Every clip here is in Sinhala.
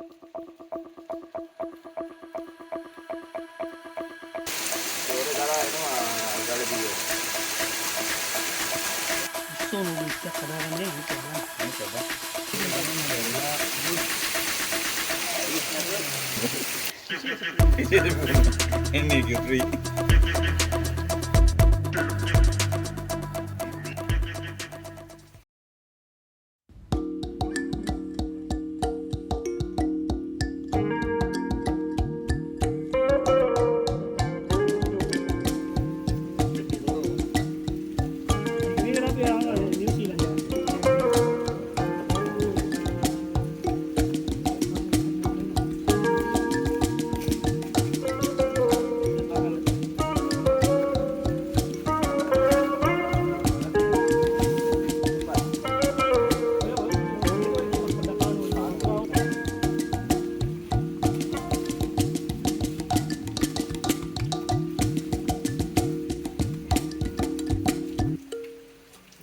Ore kala eනවා gale diyo. Solo bisa kadang-kadang gitu kan. Ini coba. Ini gitu. Ini kenapa yang New Zealand ya?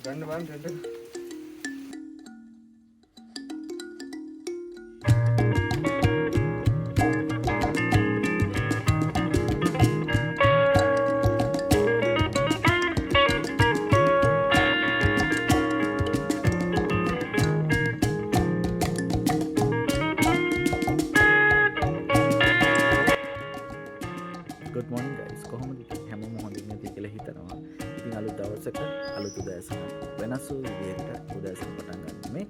Ganda banget itu. Good morning guys. කොහොමද ඉතින් හැමෝම හොඳින් නැති කියලා හිතනවා. ඉතින් අලුත් දවසක අලුත් උදෑසන වෙනස් වූ විදිහට උදෑසන පටන් ගන්න මේ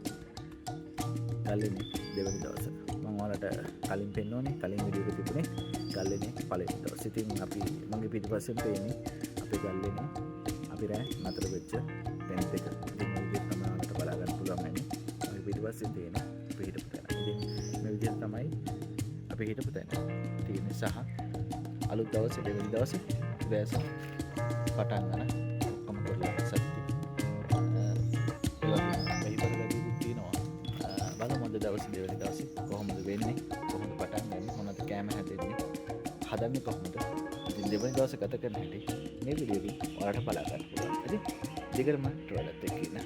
ගල්ලේනේ දෙවනි දවස. මම ඔයාලට කලින් පෙන්වන්නේ කලින් වීඩියෝ එකේ තිබුණේ ගල්ලේනේ පළවෙනි දවස්. ඉතින් අපි මගේ පිටිපස්සෙන් පේන්නේ අපේ ගල්ලේනේ අපි රෑ නතර වෙච්ච ටෙන්ට් එක. ඉතින් මේ විදිහට තමයි ඔයාලට බලා ගන්න පුළුවන් වෙන්නේ. මගේ පිටිපස්සෙන් තියෙන අපි හිටපු තැන. ඉතින් මේ විදිහට තමයි අපි හිටපු තැන තියෙන්නේ සහ අලුත් දවසේ දෙවනි දවසේ උදෑසන පටන් ගන්න ඔක්කොම කරලා සත්‍ය වෙයිපරදීකුත් තියෙනවා බලමු අද දවසේ දෙවනි දවසේ කොහොමද වෙන්නේ කොහොමද පටන් ගන්නේ මොනවද කැම හැදෙන්නේ හදන්නේ කොහොමද ඉතින් දෙවනි දවසේ ගත කරන්න හැටි මේ වීඩියෝ එකේ ඔයාලට බලා ගන්න පුළුවන් ඉතින් දිගටම ට්‍රේලර් එක ඉන්න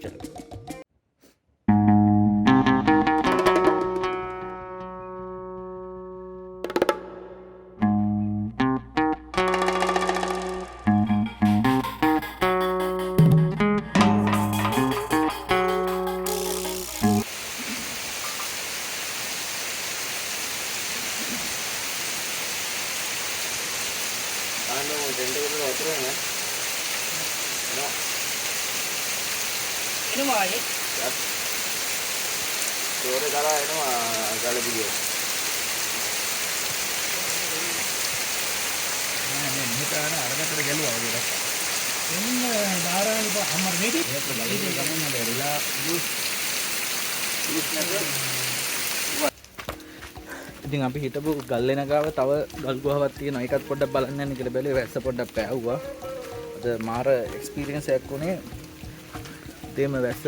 චලෝ Ano, dito ko na otro na. Ano? Ini mau aja. Yes. Ore kala eනවා gale diyo. Ini darah ini Pak Amar Medi. Ini kamu ngelerila jus. ඉතින් අපි හිටපු ගල්ලෙන ගාව තව ගල් ගුහාවක් තියෙනවා. ඒකත් පොඩ්ඩක් බලන්න යන්න කියලා බැලුවේ වැස්ස පොඩ්ඩක් පෑවුවා. අද මාර එක්ස්පීරියන්ස් එකක් වුණේ. තේම වැස්ස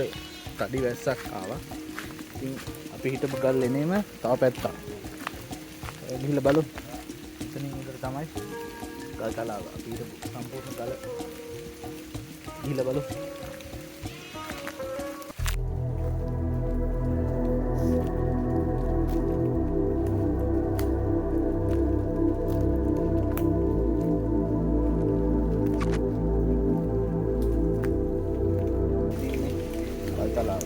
තඩි වැස්සක් ආවා. ඉතින් අපි හිටපු ගල්ලෙනේම තව පැත්තක්. ගිහිල්ලා බලමු. එතනින් උඩට තමයි ගල් තලාව. අපි හිටපු සම්පූර්ණ ගල ගිහිල්ලා බලමු. තලාව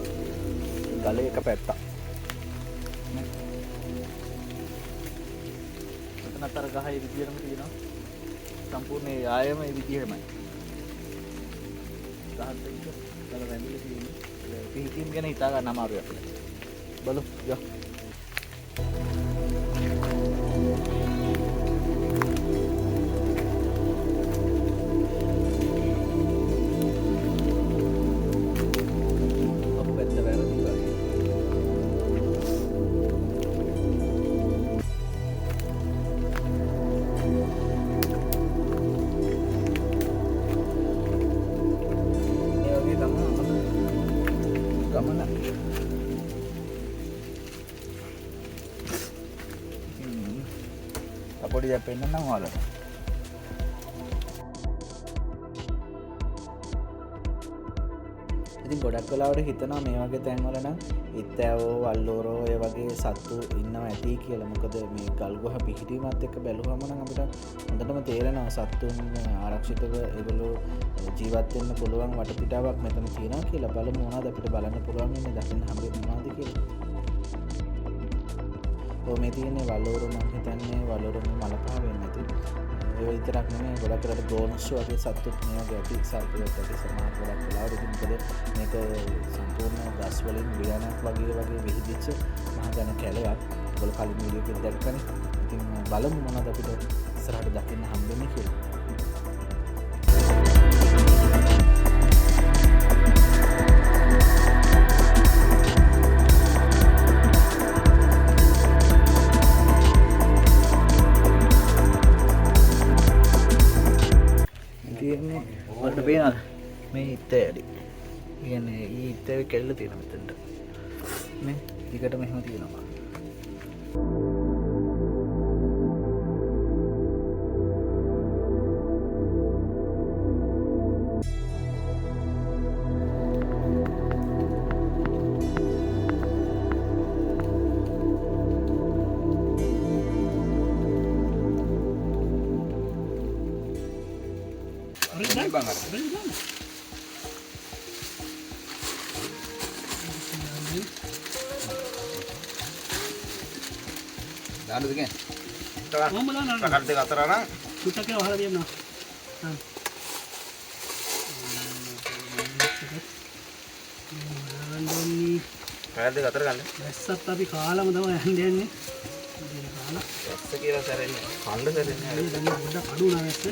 ගලේ එක පැත්තක් මෙතන අතර ගහ ඒ විදිහටම තියෙනවා සම්පූර්ණ ඒ ආයම ඒ විදිහමයි ගහත් එක්ක ගල වැඳිලා තියෙන්නේ පිහිටින් ගැන හිතා ගන්න අමාරුයි අපිට බලමු යෝ ගමන පොඩි දෙයක් පෙන්නන්නම් ඔයාලට. ඉතින් ගොඩක් වෙලාවට හිතනවා මේ වගේ තැන්වල නම් ඉත්තෑවෝ වල්ලෝරෝ ඒ වගේ සත්තු ඉන්නවා ඇති කියලා. මොකද මේ ගල්ගුහ පිහිටීමත් එක්ක බැලුවම නම් අපිට හොඳටම තේරෙනවා සත්තුන් ආරක්ෂිතව ඒගොල්ලෝ ජීවත් වෙන්න පුළුවන් වටපිටාවක් මෙතන තියෙනවා කියලා. බලමු මොනවද අපිට බලන්න පුළුවන් ඉන්නේ දකින්න හැමෝටම මොනවද කියලා. මේ තියෙන්නේ වල්ලෝරෝ මම හිතන්නේ වල්ලෝරෝ මලපහ වෙන්නේ නැති. ඒ විතරක් නෙමෙයි ගොඩක් කරලා ගෝනස් වගේ සත්තුත් මේ වගේ ඇති සර්පයත් ඇති සමහර ගොඩක් වෙලාවට ඉතින් මොකද මේක සම්පූර්ණ ගස් වලින් වියනක් වගේ විහිදිච්ච මහා ඝන කැලයක්. ඔයගොල්ලෝ කලින් වීඩියෝ එකේ දැක්කනේ. ඉතින් බලමු මොනවද අපිට ඉස්සරහට දකින්න හම්බෙන්නේ කියලා. ඔන්න පේනවද මේ ඉත්තේ ඇඩි. කියන්නේ ඊ ඉත්තේ කෙල්ල තියෙන මෙතනට. මේ දිගටම එහෙම තියෙනවා. දාන්නද කියන්නේ? කොහොමද දාන්න? කට් දෙක අතර අරන් සුට්ටක් කියලා වහලා දෙන්නවා. කට් දෙක අතර ගන්න. වැස්සත් අපි කාලම තමයි යන්නේ. කාලා වැස්ස කියලා සැරෙන්නේ. කණ්ඩ සැරෙන්නේ. හරි දැන් පොඩ්ඩක් අඩු වුණා වැස්ස.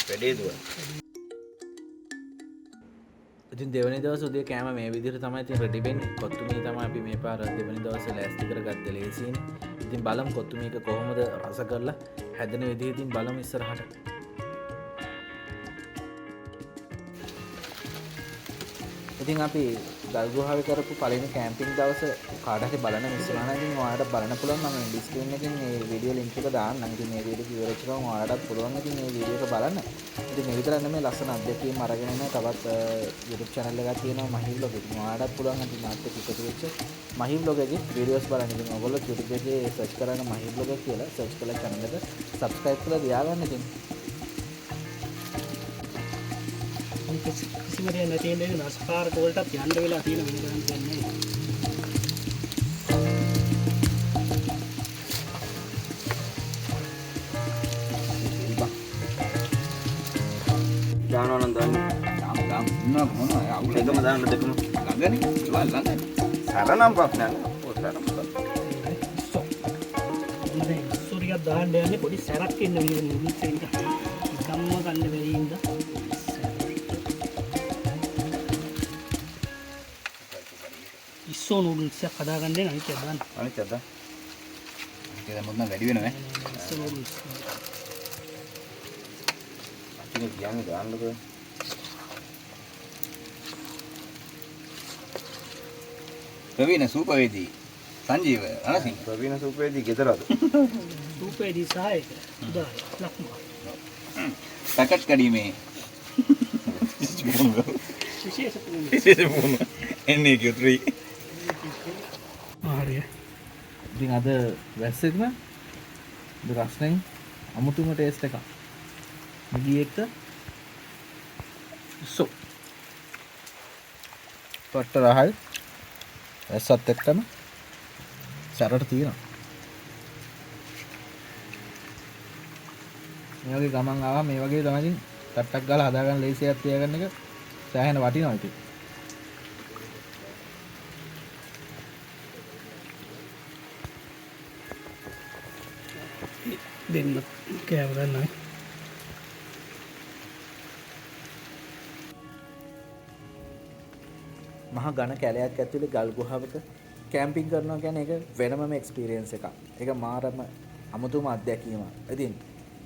වැඩේ දුව. ඉතින් දෙවනි දවස් උදේ කෑම මේ විදිහට තමයි ඉතින් රෙඩි වෙන්නේ. කොත්තුමී තමයි අපි මේ පාර දෙවනි දවසේ ලෑස්ති කරගත්තේ ලේසියිනේ. ඉතින් බලමු කොත්තුමීක කොහොමද රස කරලා හැදෙන විදිහ ඉතින් බලමු ඉස්සරහට. ඉතින් අපි ගල්ගුහාවේ කරපු පළවෙනි කැම්පින් දවස කාට හරි බලන්න මිස් වුණා නම් ඉතින් ඔයාලට බලන්න පුළුවන්. මම ඩිස්ක්‍රිප්ෂන් එකකින් මේ වීඩියෝ ලින්ක් එක දාන්නම්. ඉතින් මේ වීඩියෝ ඉවර වෙච්ච ගමන් ඔයාලටත් පුළුවන් ඉතින් මේ වීඩියෝ එක බලන්න. ඉතින් මේ විතරක් නෙමෙයි ලස්සන අත්දැකීම් අරගෙන එන තවත් YouTube channel එකක් තියෙනවා මහි vlog. ඉතින් ඔයාලටත් පුළුවන් ඉතින් මාත් එක්ක එකතු වෙච්ච මහි vlog එකේ වීඩියෝස් බලන්න. ඉතින් ඔයගොල්ලෝ YouTube එකේ සර්ච් කරන්න මහි vlog කියලා සර්ච් කරලා channel එක subscribe කරලා තියාගන්න ඉතින්. කිසිම දෙයක් නැති වෙන්නේ නස්කාර කෝල්ටත් යන්න වෙලා තියෙන වෙන ගන්න දෙන්නේ. දානවා නම් දාන්න. දාම් මොනවා අවුල එකම දාන්න දෙකම ළඟනේ. ඉවල් ළඟනේ. සරනම් ප්‍රශ්නයක් නෑ. පොතරම් මම සූරියක් දාන්න යන්නේ පොඩි සැරක් ඉන්න විදිහට මිනිස්සු ඉන්න. ගම්ම ගන්න බැරි ඉඳ. ඉස්සෝ නූඩල්ස් එක හදාගන්න දෙන අනිත් එක දාන්න. අනිත් එක දාන්න. ඒක දැන් මොකක්ද වැඩි වෙනව ඈ. ඉස්සෝ නූඩල්ස්. අතින් කියන්නේ දාන්නකෝ. ප්‍රවීණ සූපවේදී සංජීව රණසිංහ ප්‍රවීණ සූපවේදී ගෙදරද සූපවේදී සහායක උදාය ලක්මා පැකට් කඩීමේ විශේෂ පුහුණුව එන්නේ කිව්ත්‍රි හරිය. ඉතින් අද වැස්සෙක්ම රස්නෙන් අමුතුම ටේස්ට් එකක්. මගී එක්ක පට්ට රහයි වැස්සත් එක්කම සැරට තියෙනවා. මේ වගේ ගමන් ආවා මේ වගේ තමයි ඉතින් ටට්ටක් ගාලා හදාගන්න ලේසියක් තියාගන්න එක සෑහෙන වටිනවා ඉතින්. දෙන්න කෑව ගන්නයි. මහා ඝන කැලයක් ඇතුලේ ගල් ගුහාවක කැම්පින් කරනවා කියන්නේ ඒක වෙනමම එක්ස්පීරියන්ස් එකක්. ඒක මාරම අමුතුම අත්දැකීමක්. ඉතින්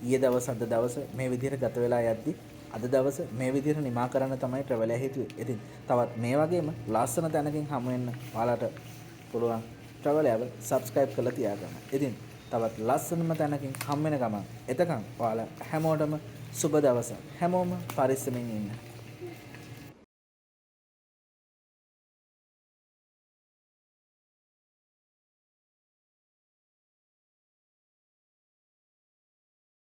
ඊයේ දවස් අද දවස් මේ විදිහට ගත වෙලා යද්දි අද දවස් මේ විදිහට නිමා කරන්න තමයි ට්‍රැවල් එක හිතුවේ. ඉතින් තවත් මේ වගේම ලස්සන තැනකින් හමු වෙන්න ඔයාලට පුළුවන් travel app subscribe කරලා තියාගන්න. ඉතින් තවත් ලස්සනම තැනකින් හම් වෙන ගමන් එතකන් ඔයාලා හැමෝටම සුබ දවසක්. හැමෝම පරිස්සමින් ඉන්න.